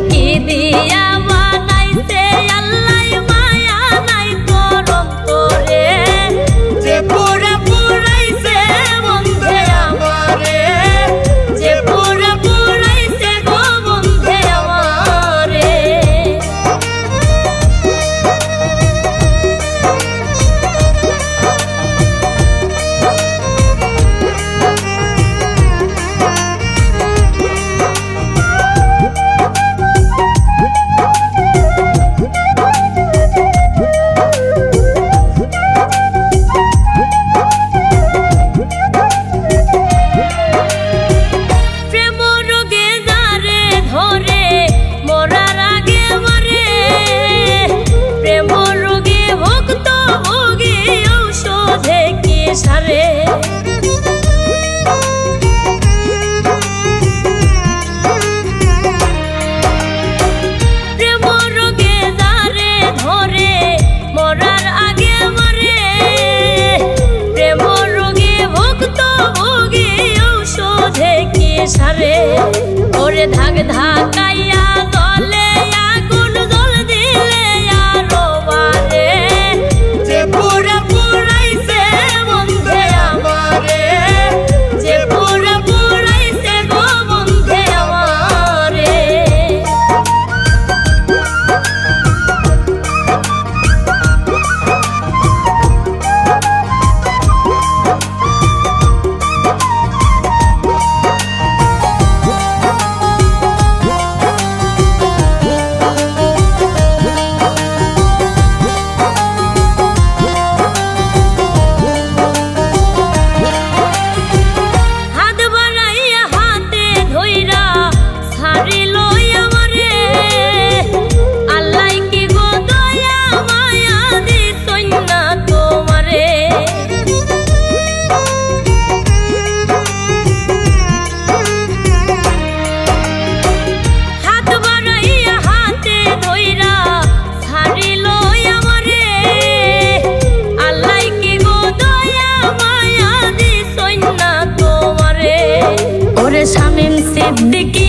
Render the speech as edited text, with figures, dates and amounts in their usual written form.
কি দিয়া বানাইছে আল্লাহ মায়া নাই তোর অন্তরে যে পুরা পুরাইছে বন্ধে আমারে যে পুরা পুরাইছে গো বন্ধে আমারে সারে প্রেম রোগে যারে ধরে মরার আগে মরে প্রেম রোগে ভুক্ত ভোগী ঔষধে কি সারে ওরে ধাক ধাকাইয়া জলে আগুন জল দিলে আরো বারে যে পুরা পুরাইছে বন্ধে আমারে যে পুরা পুরাইছে গো বন্ধে আমারে শামীম সিদ্দিকী